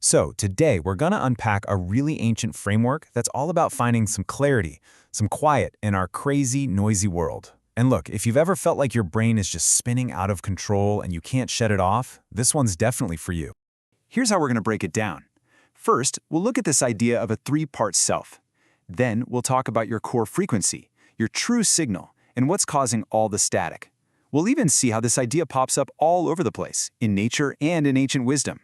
So today we're going to unpack a really ancient framework that's all about finding some clarity, some quiet in our crazy, noisy world. And look, if you've ever felt like your brain is just spinning out of control and you can't shut it off, this one's definitely for you. Here's how we're going to break it down. First, we'll look at this idea of a three-part self. Then we'll talk about your core frequency, your true signal, and what's causing all the static. We'll even see how this idea pops up all over the place, in nature and in ancient wisdom.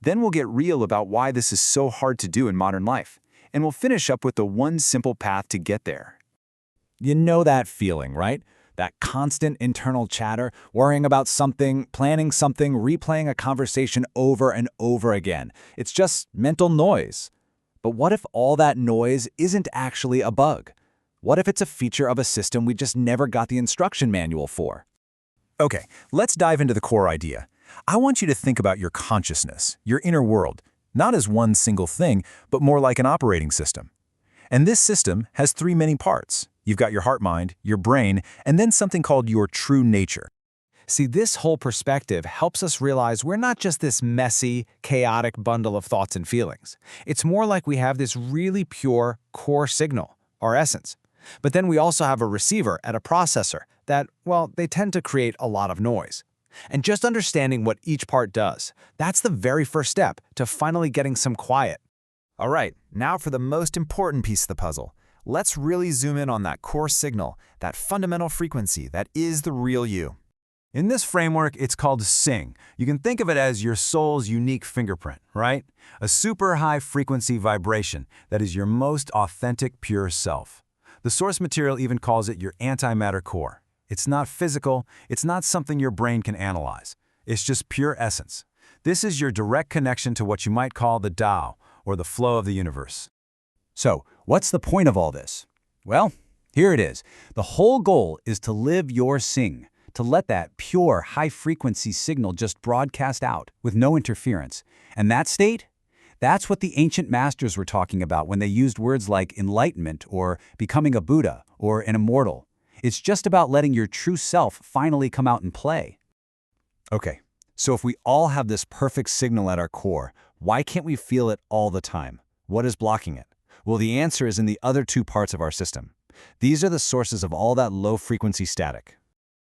Then we'll get real about why this is so hard to do in modern life, and we'll finish up with the one simple path to get there. You know that feeling, right? That constant internal chatter, worrying about something, planning something, replaying a conversation over and over again. It's just mental noise. But what if all that noise isn't actually a bug? What if it's a feature of a system we just never got the instruction manual for? Okay, let's dive into the core idea. I want you to think about your consciousness, your inner world, not as one single thing, but more like an operating system. And this system has three main parts. You've got your heart-mind, your brain, and then something called your true nature. See, this whole perspective helps us realize we're not just this messy, chaotic bundle of thoughts and feelings. It's more like we have this really pure core signal, our essence. But then we also have a receiver and a processor that, well, they tend to create a lot of noise. And just understanding what each part does, that's the very first step to finally getting some quiet. All right, now for the most important piece of the puzzle. Let's really zoom in on that core signal, that fundamental frequency that is the real you. In this framework, it's called Sing. You can think of it as your soul's unique fingerprint, right? A super high frequency vibration that is your most authentic, pure self. The source material even calls it your antimatter core. It's not physical, it's not something your brain can analyze. It's just pure essence. This is your direct connection to what you might call the Tao, or the flow of the universe. So, what's the point of all this? Well, here it is. The whole goal is to live your Sing, to let that pure, high-frequency signal just broadcast out with no interference. And that state? That's what the ancient masters were talking about when they used words like enlightenment or becoming a Buddha or an immortal. It's just about letting your true self finally come out and play. Okay, so if we all have this perfect signal at our core, why can't we feel it all the time? What is blocking it? Well, the answer is in the other two parts of our system. These are the sources of all that low-frequency static.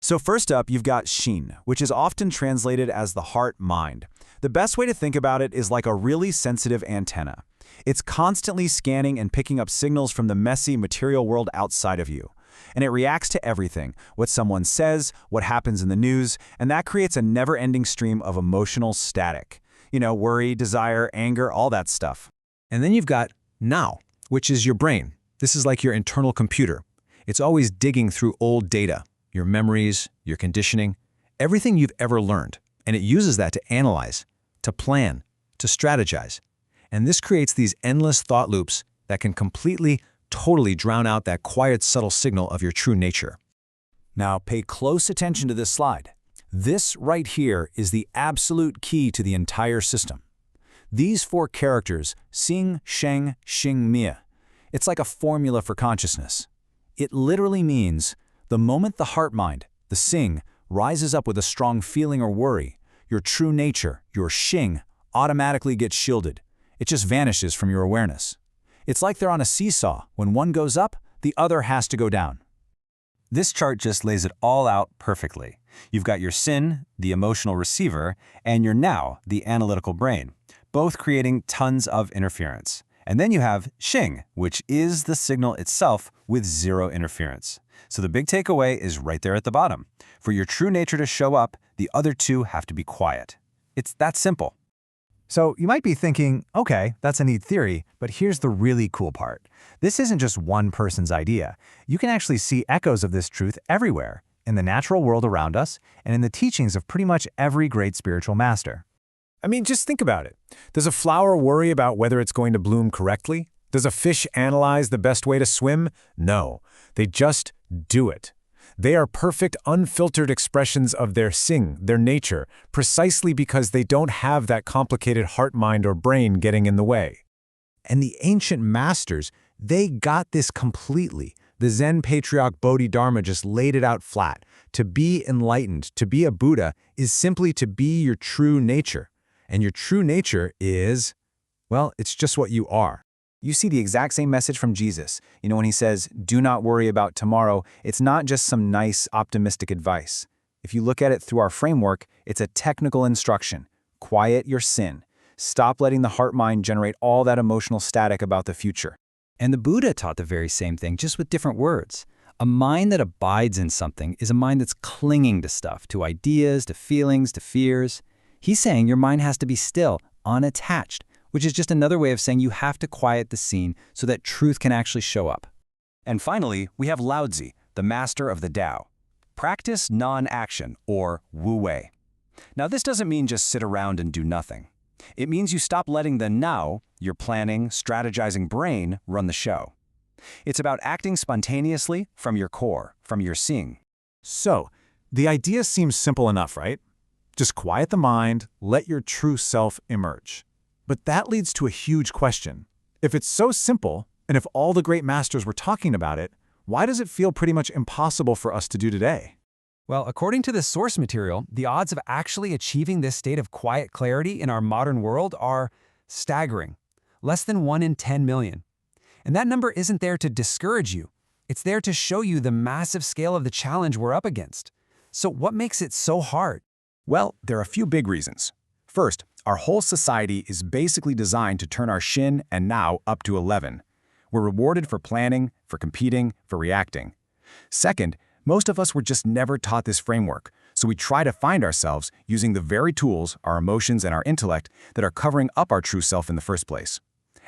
So first up, you've got Shin, which is often translated as the heart-mind. The best way to think about it is like a really sensitive antenna. It's constantly scanning and picking up signals from the messy material world outside of you. And it reacts to everything, what someone says, what happens in the news, and that creates a never-ending stream of emotional static. You know, worry, desire, anger, all that stuff. And then you've got Now, which is your brain. This is like your internal computer. It's always digging through old data, your memories, your conditioning, everything you've ever learned. And it uses that to analyze, to plan, to strategize. And this creates these endless thought loops that can completely, totally drown out that quiet, subtle signal of your true nature. Now pay close attention to this slide. This right here is the absolute key to the entire system. These four characters, Sing, Sheng, Xing, Mia, it's like a formula for consciousness. It literally means the moment the heart-mind, the Sing, rises up with a strong feeling or worry, your true nature, your Xing, automatically gets shielded. It just vanishes from your awareness. It's like they're on a seesaw. When one goes up, the other has to go down. This chart just lays it all out perfectly. You've got your Sin, the emotional receiver, and your Now, the analytical brain, both creating tons of interference. And then you have Xing, which is the signal itself with zero interference. So the big takeaway is right there at the bottom. For your true nature to show up, the other two have to be quiet. It's that simple. So you might be thinking, okay, that's a neat theory, but here's the really cool part. This isn't just one person's idea. You can actually see echoes of this truth everywhere, in the natural world around us, and in the teachings of pretty much every great spiritual master. I mean, just think about it. Does a flower worry about whether it's going to bloom correctly? Does a fish analyze the best way to swim? No, they just do it. They are perfect, unfiltered expressions of their Sing, their nature, precisely because they don't have that complicated heart, mind, or brain getting in the way. And the ancient masters, they got this completely. The Zen patriarch Bodhidharma just laid it out flat. To be enlightened, to be a Buddha, is simply to be your true nature. And your true nature is, well, it's just what you are. You see the exact same message from Jesus. When he says, do not worry about tomorrow, it's not just some nice, optimistic advice. If you look at it through our framework, it's a technical instruction. Quiet your sin. Stop letting the heart-mind generate all that emotional static about the future. And the Buddha taught the very same thing, just with different words. A mind that abides in something is a mind that's clinging to stuff, to ideas, to feelings, to fears. He's saying your mind has to be still, unattached, which is just another way of saying you have to quiet the scene so that truth can actually show up. And finally, we have Lao Tzu, the master of the Tao. Practice non-action, or Wu Wei. Now, this doesn't mean just sit around and do nothing. It means you stop letting the now, your planning, strategizing brain, run the show. It's about acting spontaneously from your core, from your seeing. So, the idea seems simple enough, right? Just quiet the mind, let your true self emerge. But that leads to a huge question. If it's so simple, and if all the great masters were talking about it, why does it feel pretty much impossible for us to do today? Well, according to the source material, the odds of actually achieving this state of quiet clarity in our modern world are staggering. Less than 1 in 10 million. And that number isn't there to discourage you. It's there to show you the massive scale of the challenge we're up against. So what makes it so hard? Well, there are a few big reasons. First, our whole society is basically designed to turn our shin and now up to 11. We're rewarded for planning, for competing, for reacting. Second, most of us were just never taught this framework, so we try to find ourselves using the very tools, our emotions and our intellect, that are covering up our true self in the first place.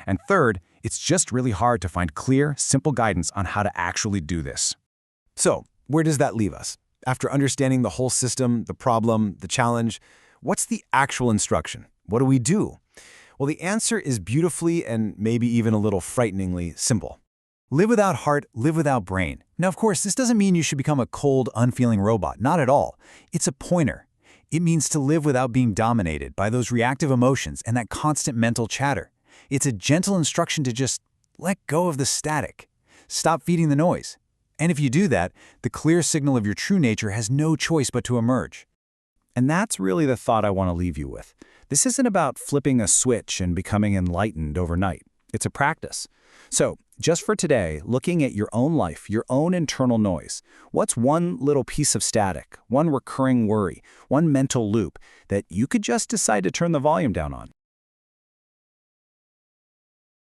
And third, it's just really hard to find clear, simple guidance on how to actually do this. So, where does that leave us? After understanding the whole system, the problem, the challenge, what's the actual instruction? What do we do? Well, the answer is beautifully and maybe even a little frighteningly simple. Live without heart, live without brain. Now, of course, this doesn't mean you should become a cold, unfeeling robot. Not at all. It's a pointer. It means to live without being dominated by those reactive emotions and that constant mental chatter. It's a gentle instruction to just let go of the static. Stop feeding the noise. And if you do that, the clear signal of your true nature has no choice but to emerge. And that's really the thought I want to leave you with. This isn't about flipping a switch and becoming enlightened overnight. It's a practice. So, just for today, looking at your own life, your own internal noise, what's one little piece of static, one recurring worry, one mental loop that you could just decide to turn the volume down on?